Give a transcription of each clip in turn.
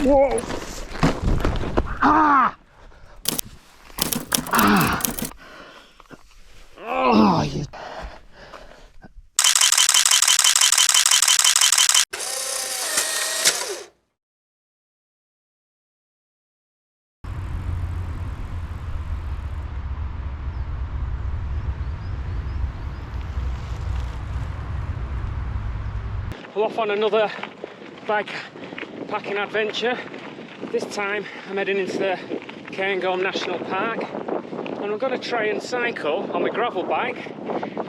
Whoa! Ah! Ah! Oh, you... We're off on another bike packing adventure. This time I'm heading into the Cairngorms National Park, and I'm going to try and cycle on my gravel bike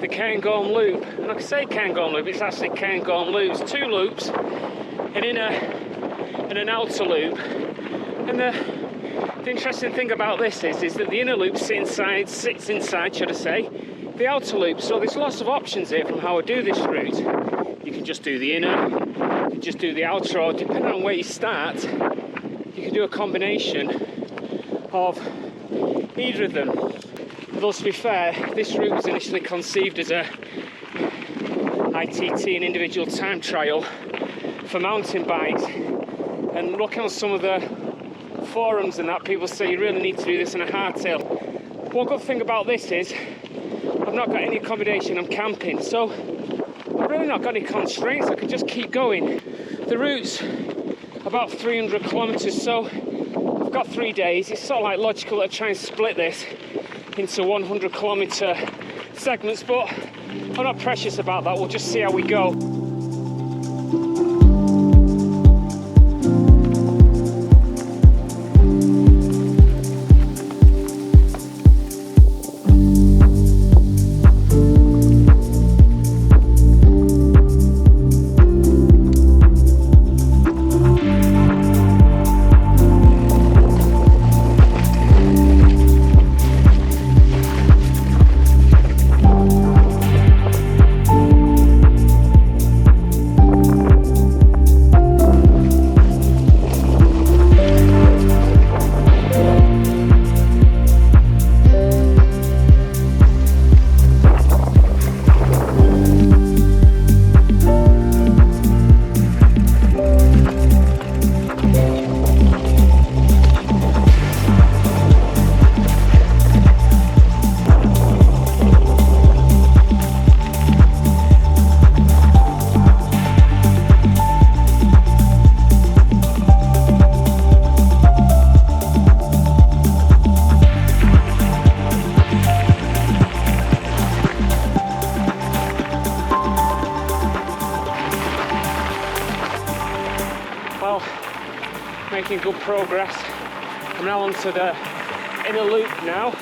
the Cairngorms Loop. And I can say Cairngorms Loop, it's actually Cairngorms Loops. Two loops, an inner and an outer loop. And the interesting thing about this is that the inner loop sits inside, should I say, the outer loop. So there's lots of options here from how I do this route. You can just do the inner, you can just do the outer, or depending on where you start, you can do a combination of either of them. Although to be fair, this route was initially conceived as a ITT, an individual time trial for mountain bikes. And looking on some of the forums and that, people say you really need to do this on a hardtail. One good thing about this is I've not got any accommodation, I'm camping, so I've really not got any constraints. I can just keep going. The route's about 300 kilometers, so I've got 3 days. It's sort of like logical to try and split this into 100 kilometer segments, but I'm not precious about that. We'll just see how we go. Making good progress. I'm now onto the inner loop now.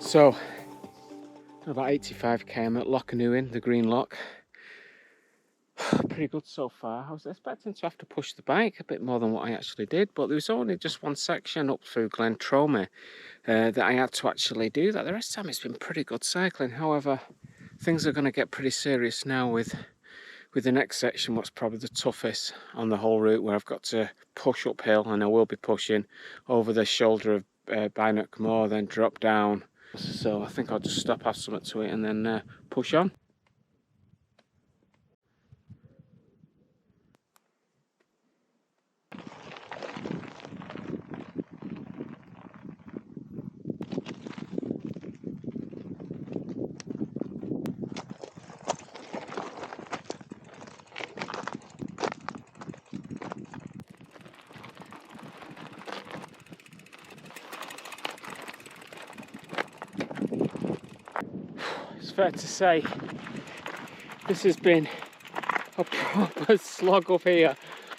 So, about 85k, I'm at Lochanuin, the Green Loch. Pretty good so far. I was expecting to have to push the bike a bit more than what I actually did, but there was only just one section up through Glen Trome that I had to actually do that. The rest of the time it's been pretty good cycling. However, things are going to get pretty serious now with the next section, what's probably the toughest on the whole route, where I've got to push uphill, and I will be pushing over the shoulder of Binock Moor, then drop down. So I think I'll just stop, have something to eat, and then push on. It's fair to say this has been a proper slog up here.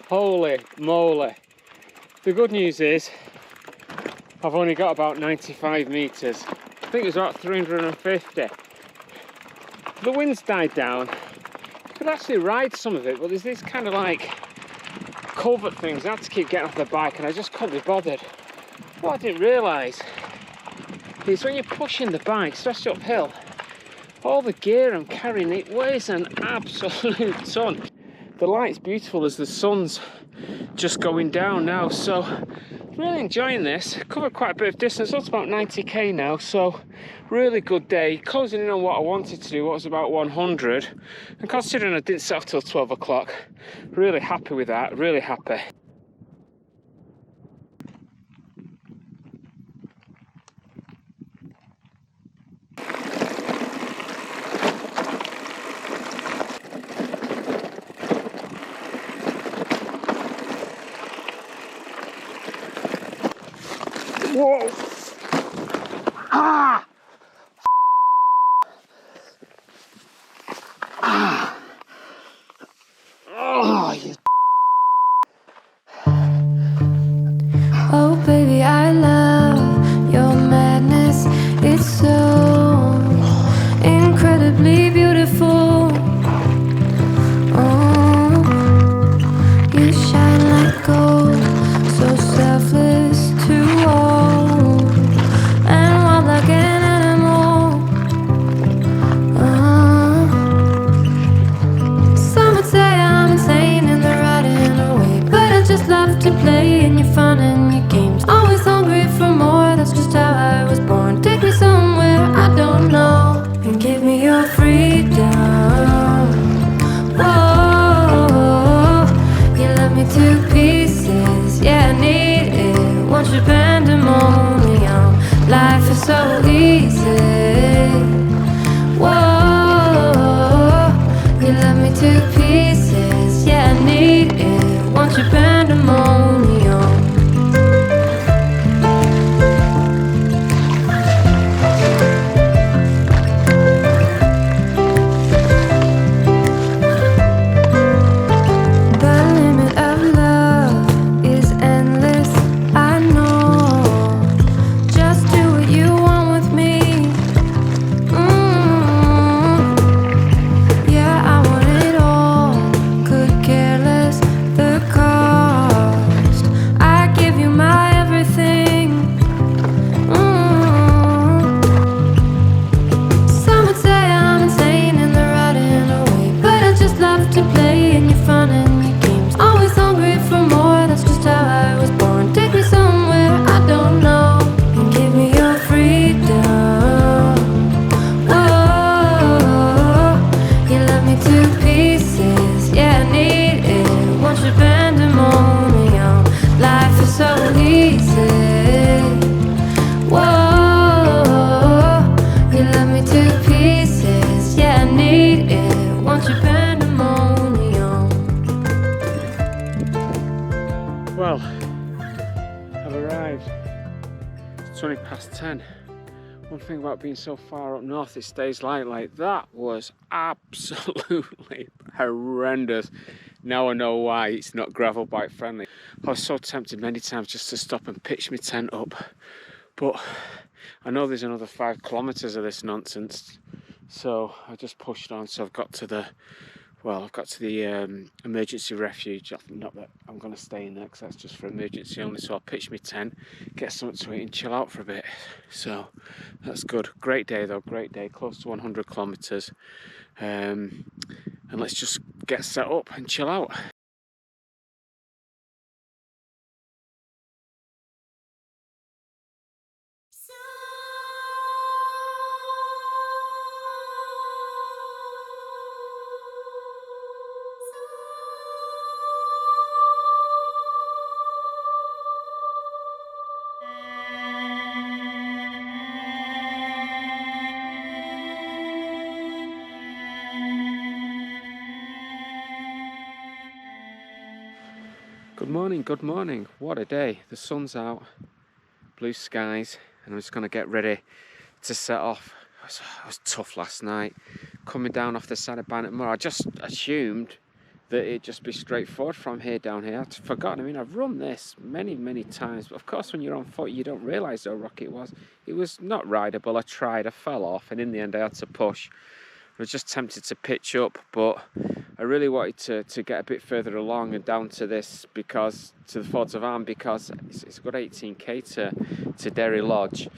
Holy moly. The good news is I've only got about 95 meters. I think it was about 350. The wind's died down. You could actually ride some of it, but there's these kind of like culvert things. I had to keep getting off the bike and I just couldn't be bothered. What I didn't realise is when you're pushing the bike, especially uphill, all the gear I'm carrying, it weighs an absolute ton. The light's beautiful as the sun's just going down now, so really enjoying this. Covered quite a bit of distance, that's about 90k now, so really good day. Closing in on what I wanted to do, what was about 100, and considering I didn't set off till 12 o'clock, really happy with that, really happy. Whoa! Ah! Ah! Oh, you. Oh baby, I love your madness. It's so incredibly beautiful. Oh, you shine like gold, so selfless to all, and wild like an animal. Some would say I'm insane in the right and the way, but I just love to play in your fun and your games. Always hungry for more, that's just how I was born. Take me somewhere I don't know, and give me your freedom. Whoa, you love me to pieces, yeah, I need it. Want your pandemonium, life is so easy. Whoa, you love me to pieces, yeah, I need it. Want your pandemonium. The limit of love is endless, I know. Just do what you want with me. Yeah, I want it all. Could care less the cost. I give you my everything. Some would say I'm insane in the right and the way, but I just love to play in your fun and your games. Always hungry for more, that's just how I was born. Take me somewhere I don't know, and give me your freedom. Whoa, you love me to pieces, yeah, I need it. Want your pandemonium, life is so easy. Whoa, you love me to pieces, yeah, I need it. Want your pandemonium. Well, I've arrived. It's 20 past 10. One thing about being so far up north, it stays light. Like that was absolutely horrendous. Now I know why it's not gravel bike friendly. I was so tempted many times just to stop and pitch my tent up, but I know there's another 5 kilometers of this nonsense, so I just pushed on. So I've got to the emergency refuge. Not that I'm going to stay in there because that's just for emergency only. So I'll pitch my tent, get something to eat and chill out for a bit. So that's good. Great day though, great day. Close to 100 kilometers. And let's just get set up and chill out. Good morning, good morning. What a day. The sun's out, blue skies, and I'm just going to get ready to set off. It was tough last night. Coming down off the side of Barnet Moor, I just assumed that it'd just be straightforward from here down here. I'd forgotten. I mean, I've run this many times, but of course when you're on foot you don't realise how rocky it was. It was not rideable. I tried, I fell off, and in the end I had to push. I was just tempted to pitch up, but I really wanted to get a bit further along and down to this, because to the Fords of Avon, because it's a good 18k to Derry Lodge.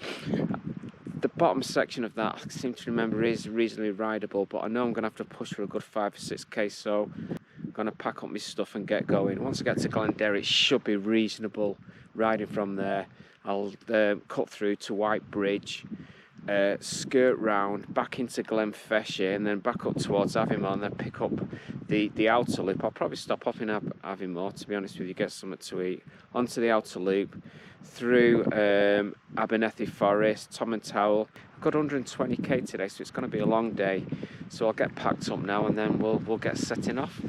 The bottom section of that, I seem to remember, is reasonably rideable, but I know I'm going to have to push for a good 5 or 6k, so I'm going to pack up my stuff and get going. Once I get to Glenderry, it should be reasonable riding from there. I'll cut through to White Bridge, skirt round back into Glenfeshire, and then back up towards Avon, and then pick up the outer loop. I'll probably stop off in Avon, to be honest with you, get something to eat, onto the outer loop, through Abernethy Forest, Tomintoul. I've got 120k today, so it's going to be a long day, so I'll get packed up now and then we'll get setting off.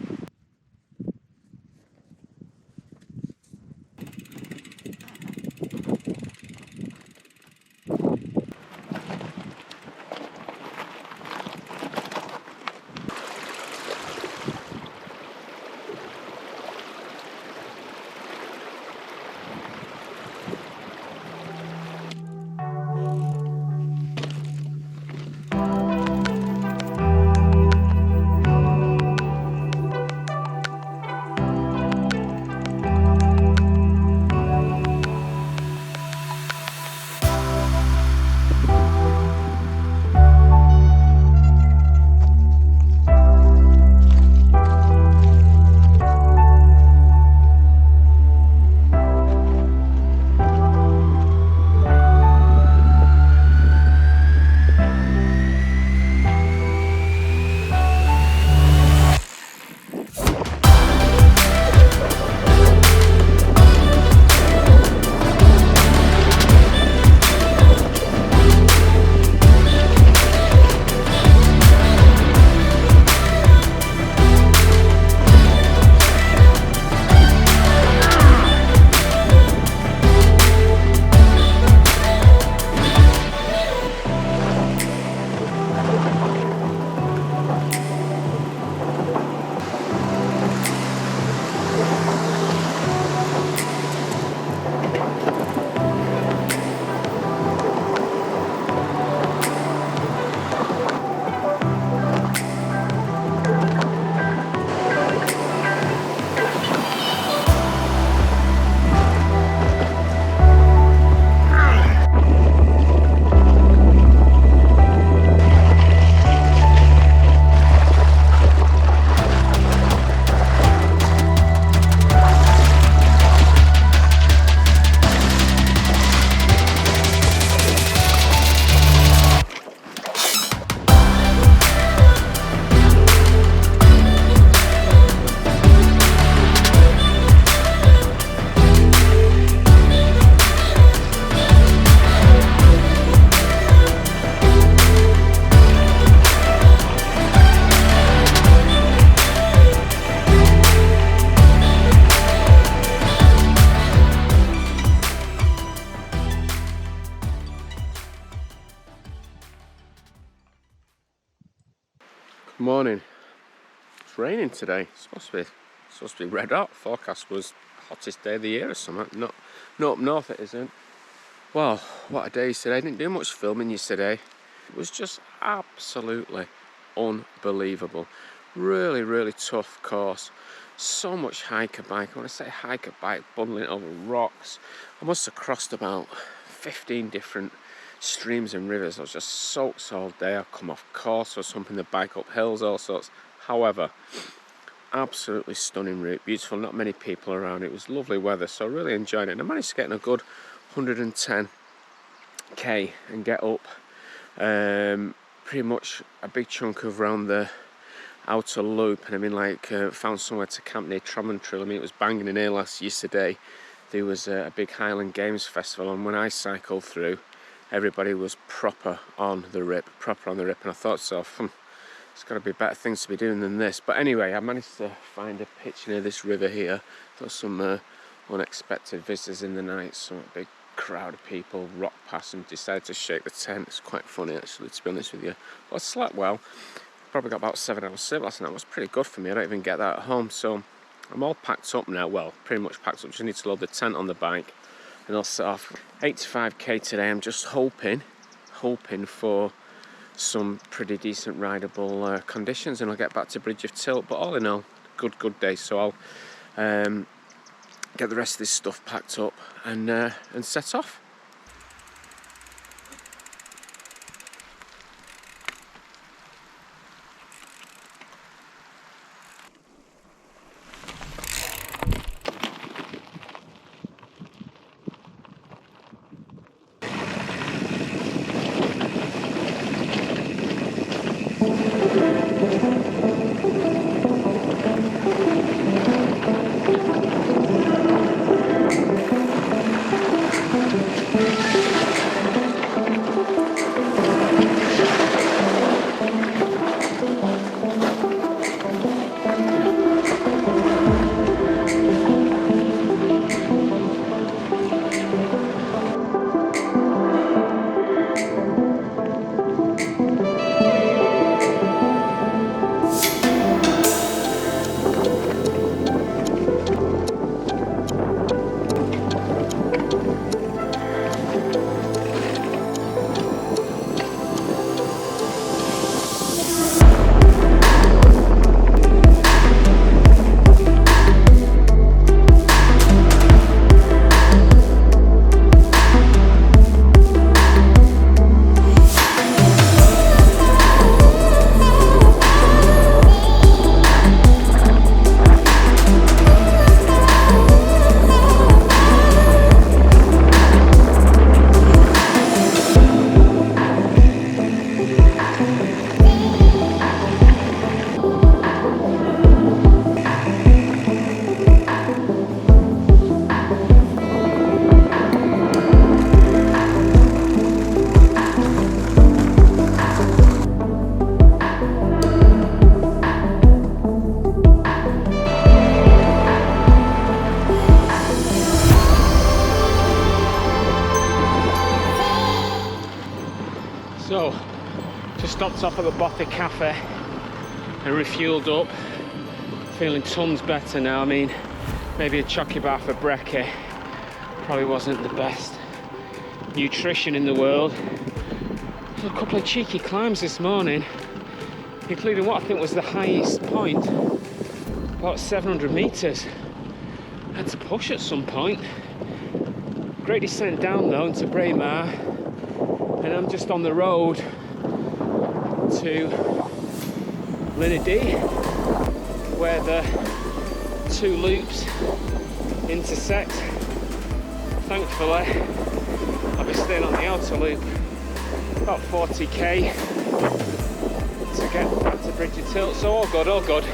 Morning. It's raining today. It's supposed to be red hot. Forecast was hottest day of the year or something. Not up north it isn't. Well, what a day today. I didn't do much filming yesterday. It was just absolutely unbelievable. Really tough course. So much hiker bike. When I say hiker bike, bundling over rocks. I must have crossed about 15 different streams and rivers. I was just soaked all day. I've come off course or something, the bike up hills, all sorts. However, absolutely stunning route, beautiful, not many people around. It was lovely weather, so I really enjoyed it. And I managed to get in a good 110k and get up pretty much a big chunk of around the outer loop, and I mean, like, found somewhere to camp near Tomintoul. I mean, it was banging in here yesterday. There was a big Highland Games festival, and when I cycled through, everybody was proper on the rip, and I thought to myself, there's got to be better things to be doing than this. But anyway, I managed to find a pitch near this river here. Got some unexpected visitors in the night, some big crowd of people rocked past and decided to shake the tent. It's quite funny actually, to be honest with you. But I slept well. Probably got about 7 hours sleep last night. It was pretty good for me. I don't even get that at home. So I'm all packed up now. Well, pretty much packed up. Just need to load the tent on the bike and I'll set off. 85k today. I'm just hoping for some pretty decent rideable conditions, and I'll get back to Bridge of Tilt. But all in all, good day. So I'll get the rest of this stuff packed up and set off. So, just stopped off at the Bothy Cafe and refueled up. Feeling tons better now. I mean, maybe a chocky bar for brekkie probably wasn't the best nutrition in the world. A couple of cheeky climbs this morning, including what I think was the highest point, about 700 meters. Had to push at some point. Great descent down though into Braemar, and I'm just on the road to Linnadee, where the two loops intersect. Thankfully, I'll be staying on the outer loop, about 40k to get back to Bridge of Tilt, so all good, all good.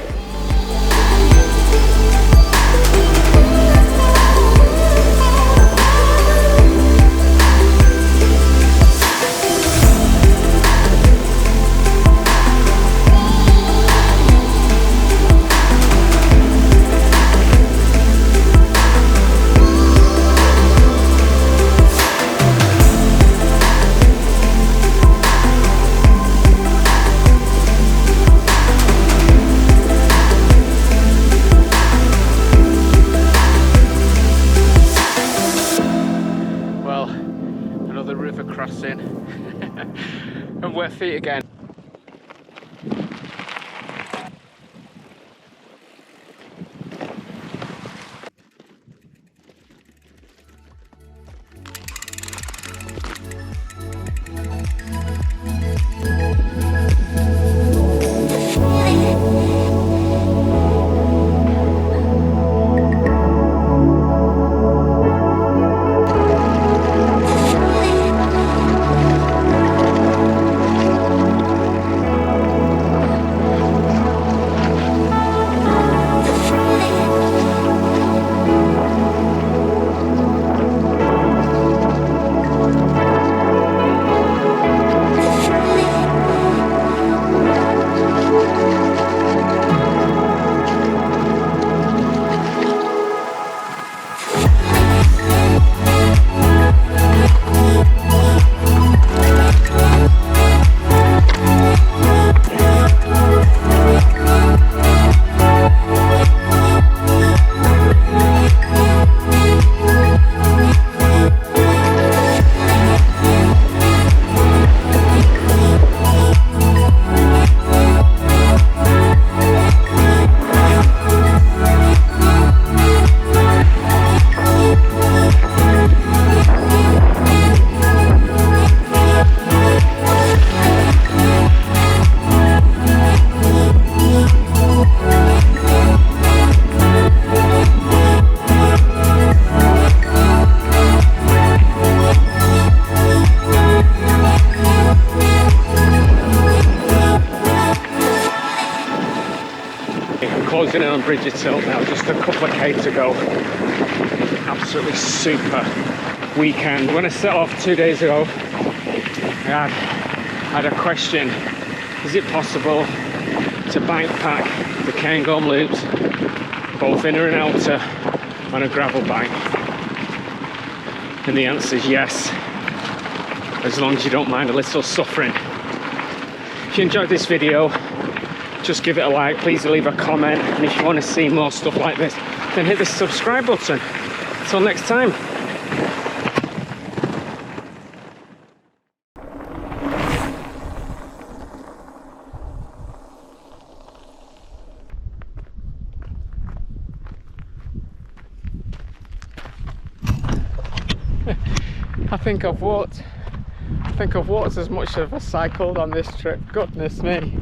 Crossing and wet feet again. closing in on Bridgethill now, just a couple of K to go. Absolutely super weekend. When I set off 2 days ago, I had a question. Is it possible to bike pack the Cairngorms Loops, both inner and outer, on a gravel bike? And the answer is yes, as long as you don't mind a little suffering. If you enjoyed this video, just give it a like, please leave a comment, and if you want to see more stuff like this, then hit the subscribe button. Until next time. I think I've walked as much as I've cycled on this trip. Goodness me.